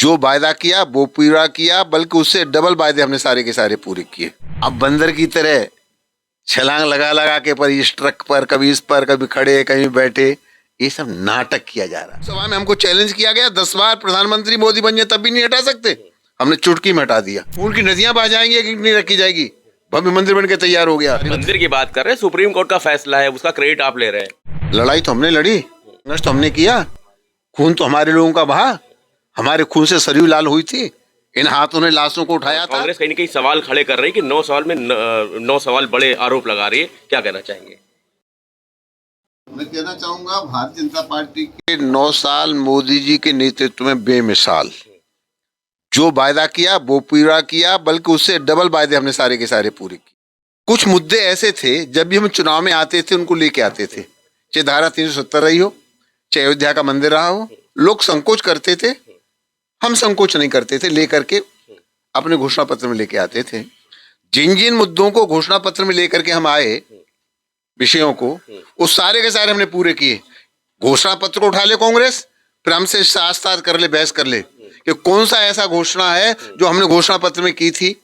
जो वायदा किया वो पूरा किया, बल्कि उससे डबल वायदे हमने सारे के सारे पूरे किए। अब बंदर की तरह छलांग लगा लगा के पर इस ट्रक पर, कभी इस पर, कभी खड़े कहीं बैठे, ये सब नाटक किया जा रहा है। सभा में हमको चैलेंज किया गया 10 बार प्रधानमंत्री मोदी बन जाए तब भी नहीं हटा सकते, हमने चुटकी में हटा दिया। खून की नदियां बह जाएंगी कि नहीं रखी जाएगी, भव्य मंदिर बन के तैयार हो गया। मंदिर की बात कर रहे हैं, सुप्रीम कोर्ट का फैसला है, उसका क्रेडिट आप ले रहे हैं। लड़ाई तो हमने लड़ी, संघर्ष तो हमने किया, खून तो हमारे लोगों का बहा, हमारे खून से सरयू लाल हुई थी, इन हाथों ने लाशों को उठाया था। कांग्रेस कहीं ना कहीं सवाल खड़े कर रही है कि 9 सवाल में 9 सवाल बड़े आरोप लगा रही है, क्या कहना चाहेंगे? मैं कहना चाहूंगा भारतीय जनता पार्टी के 9 साल मोदी जी के नेतृत्व में बेमिसाल, जो वायदा किया वो पूरा किया, बल्कि उससे डबल वायदे हमने सारे के सारे पूरे किए। कुछ मुद्दे ऐसे थे जब भी हम चुनाव में आते थे उनको लेके आते थे, चाहे धारा 370 रही हो, चाहे अयोध्या का मंदिर रहा हो, लोग संकोच करते थे, हम संकोच नहीं करते थे, लेकर के अपने घोषणा पत्र में लेके आते थे। जिन जिन मुद्दों को घोषणा पत्र में लेकर के हम आए, विषयों को, वो सारे के सारे हमने पूरे किए। घोषणा पत्र को उठा ले कांग्रेस, फिर हमसे साथ कर ले, बहस कर ले कि कौन सा ऐसा घोषणा है जो हमने घोषणा पत्र में की थी।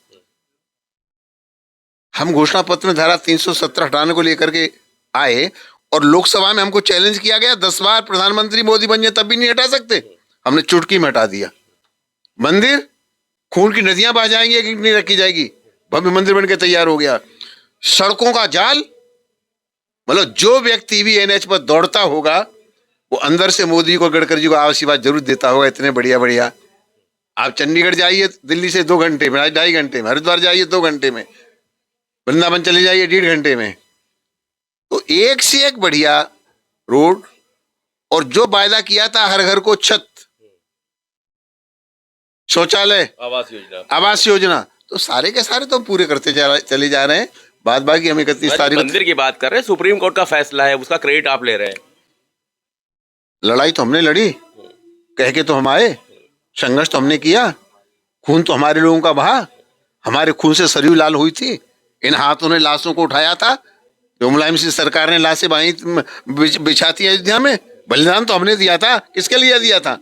हम घोषणा पत्र में धारा 370 हटाने को लेकर के आए और लोकसभा में हमको चैलेंज किया गया 10 बार प्रधानमंत्री मोदी बन जाए तब भी नहीं हटा सकते, हमने चुटकी में हटा दिया। मंदिर, खून की नदियां बह जाएंगी कि नहीं रखी जाएगी, भव्य मंदिर बन के तैयार हो गया। सड़कों का जाल, मतलब जो व्यक्ति भी एनएच पर दौड़ता होगा वो अंदर से मोदी को, गडकरी जी को आशीर्वाद जरूर देता होगा, इतने बढ़िया बढ़िया। आप चंडीगढ़ जाइए दिल्ली से 2 घंटे में, आज 2.5 घंटे में, हरिद्वार जाइए 2 घंटे में, वृंदावन चले जाइए 1.5 घंटे में। तो एक से एक बढ़िया रोड, और जो वायदा किया था हर घर को छत, शौचालय, आवास योजना, तो सारे के सारे तो हम पूरे करते चले जा रहे हैं। बाद बाकी हम 31 तारीख मंदिर की बात कर रहे हैं, सुप्रीम कोर्ट का फैसला है, उसका क्रेडिट आप ले रहे हैं। लड़ाई तो हमने लड़ी, कह के तो हम आए, संघर्ष तो हमने किया, खून तो हमारे लोगों का बहा, हमारे खून से सरयू लाल हुई थी, इन हाथों ने लाशों को उठाया था, जो मुलायम सिंह सरकार ने लाशें बिछाती अयोध्या में। बलिदान तो हमने दिया था, किसके लिए दिया था?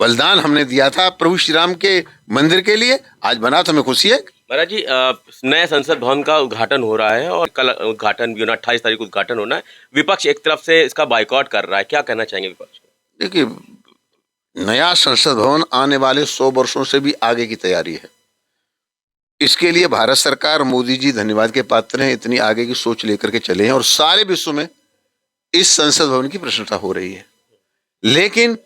बलिदान हमने दिया था प्रभु श्री राम के मंदिर के लिए, आज बना तो हमें खुशी है। महाराज जी, नए संसद भवन का उद्घाटन हो रहा है और कल उद्घाटन भी 28 तारीख को उद्घाटन होना है। विपक्ष एक तरफ से इसका बायकॉट कर रहा है, क्या कहना चाहेंगे विपक्ष? देखिए, नया संसद भवन आने वाले 100 वर्षों से भी आगे की तैयारी है। इसके लिए भारत सरकार, मोदी जी धन्यवाद के पात्र हैं, इतनी आगे की सोच लेकर के चले हैं और सारे विश्व में इस संसद भवन की प्रशंसा हो रही है। लेकिन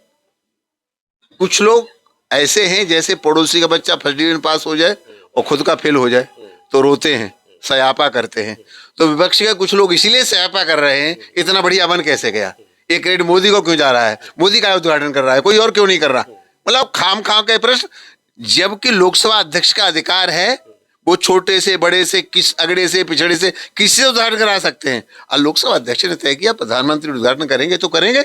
कुछ लोग ऐसे हैं जैसे पड़ोसी का बच्चा फर्स्ट डिवीजन पास हो जाए और खुद का फेल हो जाए तो रोते हैं, सयापा करते हैं। तो विपक्षी का कुछ लोग इसीलिए सयापा कर रहे हैं, इतना बढ़िया बन कैसे गया, ये क्रेडिट मोदी को क्यों जा रहा है, मोदी का उद्घाटन कर रहा है, कोई और क्यों नहीं कर रहा। मतलब खाम खाम के प्रश्न, जबकि लोकसभा अध्यक्ष का अधिकार है, वो छोटे से बड़े से, किस अगड़े से पिछड़े से किसी से उद्घाटन करा सकते हैं। और लोकसभा अध्यक्ष ने तय किया प्रधानमंत्री उद्घाटन करेंगे तो करेंगे।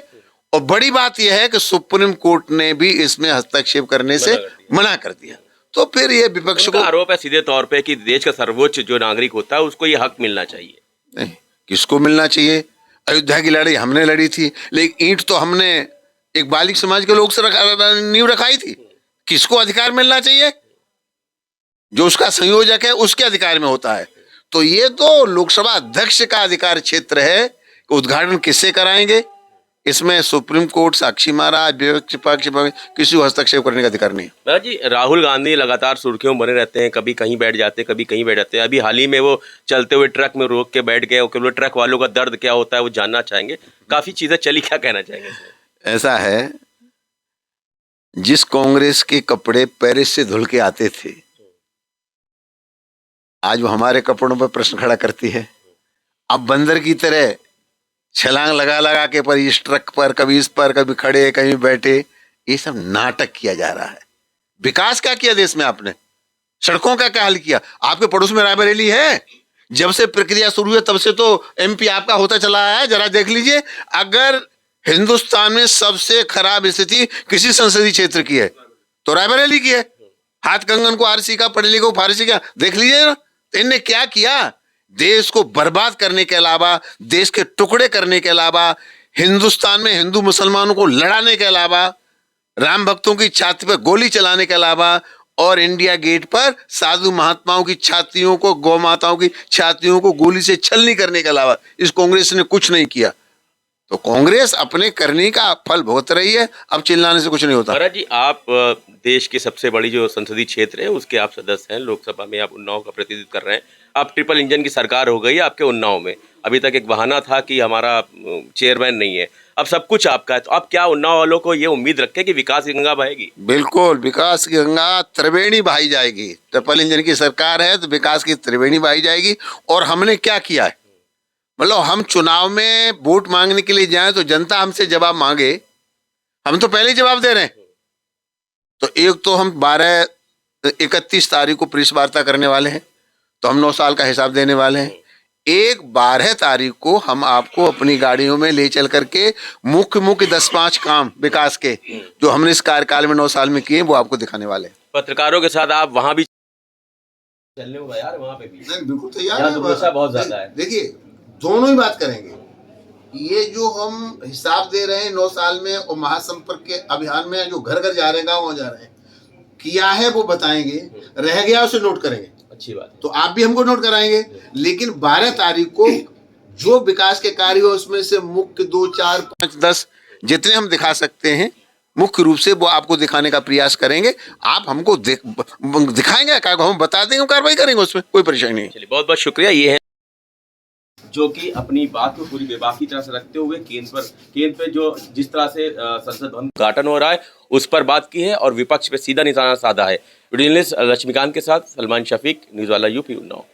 और बड़ी बात यह है कि सुप्रीम कोर्ट ने भी इसमें हस्तक्षेप करने से मना कर दिया। तो फिर ये विपक्ष को आरोप है सीधे तौर पे कि देश का सर्वोच्च जो नागरिक होता है उसको ये हक मिलना चाहिए। नहीं, किसको मिलना चाहिए? अयोध्या की लड़ाई हमने लड़ी थी, लेकिन ईंट तो हमने एक बालिक समाज के लोग से नींव रखाई थी। किसको अधिकार मिलना चाहिए? जो उसका संयोजक है उसके अधिकार में होता है। तो ये तो लोकसभा अध्यक्ष का अधिकार क्षेत्र है कि उद्घाटन किससे कराएंगे, इसमें सुप्रीम कोर्ट, साक्षी महाराज, विपक्ष पक्ष किसी को हस्तक्षेप करने का अधिकार नहीं। महाराज जी, राहुल गांधी लगातार सुर्खियों बने रहते हैं, कभी कहीं बैठ जाते हैं, कभी कहीं बैठ जाते हैं। अभी हाल ही में वो चलते हुए ट्रक में रोक के बैठ गए, वो ट्रक वालों का दर्द क्या होता है वो जानना चाहेंगे। काफी चीजें चली, क्या कहना चाहेंगे? ऐसा है, जिस कांग्रेस के कपड़े पेरिस से धुल के आते थे, आज वो हमारे कपड़ों पर प्रश्न खड़ा करती है। अब बंदर की तरह छलांग लगा लगा के पर इस ट्रक पर, कभी इस पर, कभी खड़े कहीं बैठे, ये सब नाटक किया जा रहा है। विकास क्या किया देश में आपने? सड़कों का क्या हाल किया? आपके पड़ोस में रायबरेली है, जब से प्रक्रिया शुरू हुई तब से तो एमपी आपका होता चला आया है। जरा देख लीजिए, अगर हिंदुस्तान में सबसे खराब स्थिति किसी संसदीय क्षेत्र की है तो रायबरेली की है। हाथ कंगन को आरसी का, पढ़े लिखे को फारसी का, देख लीजिए ना। तो इनने क्या किया? देश को बर्बाद करने के अलावा, देश के टुकड़े करने के अलावा, हिंदुस्तान में हिंदू मुसलमानों को लड़ाने के अलावा राम भक्तों की छाती पर गोली चलाने के अलावा और इंडिया गेट पर साधु महात्माओं की छातियों को, गौ माताओं की छातियों को गोली से छलनी करने के अलावा इस कांग्रेस ने कुछ नहीं किया। तो कांग्रेस अपने करने का फल भुगत रही है, अब चिल्लाने से कुछ नहीं होता। महाराज जी, आप देश की सबसे बड़ी जो संसदीय क्षेत्र है उसके आप सदस्य हैं, लोकसभा में आप उन्नाव का प्रतिनिधित्व कर रहे हैं। आप ट्रिपल इंजन की सरकार हो गई है आपके उन्नाव में। अभी तक एक बहाना था कि हमारा चेयरमैन नहीं है, अब सब कुछ आपका है। तो आप क्या उन्नाव वालों को ये उम्मीद रखें कि विकास की गंगा बहेगी? बिल्कुल, विकास की गंगा त्रिवेणी बहाई जाएगी। ट्रिपल इंजन की सरकार है तो विकास की त्रिवेणी बहाई जाएगी। और हमने क्या किया है, मतलब हम चुनाव में वोट मांगने के लिए जाएं तो जनता हमसे जवाब मांगे, हम तो पहले ही जवाब दे रहे हैं। तो एक तो हम 31 तारीख को प्रेस वार्ता करने वाले हैं, तो हम 9 साल का हिसाब देने वाले हैं। 12 तारीख को हम आपको अपनी गाड़ियों में ले चल करके मुख्य 10-5 काम विकास के जो हमने इस कार्यकाल में 9 साल में किए वो आपको दिखाने वाले हैं। पत्रकारों के साथ आप वहां भी चलने होगा यार, वहां पे भी बिल्कुल तैयार यहाँ तो गुस्सा बहुत ज्यादा है। देखिए, दोनों ही बात करेंगे। ये जो हम हिसाब दे रहे हैं 9 साल में और महासंपर्क के अभियान में जो घर घर जा रहे हैं, गाँव जा रहे हैं, किया है वो बताएंगे, रह गया उसे नोट करेंगे। अच्छी बात है। तो आप भी हमको नोट कराएंगे। लेकिन 12 तारीख को जो विकास के कार्य हो उसमें से मुख्य 2, 4, 5, 10 जितने हम दिखा सकते हैं मुख्य रूप से वो आपको दिखाने का प्रयास करेंगे। आप हमको दिखाएंगे, हम बता देंगे, कार्रवाई करेंगे, उसमें कोई परेशानी नहीं। चलिए, बहुत बहुत शुक्रिया। ये है जो कि अपनी बात को पूरी बेबाकी तरह से रखते हुए केंद्र पे जो जिस तरह से संसद भवन उद्घाटन हो रहा है उस पर बात की है और विपक्ष पे सीधा निशाना साधा है। वीडियो जर्नलिस्ट लक्ष्मीकांत के साथ सलमान शफीक, न्यूज़ वाला यूपी उन्नाव।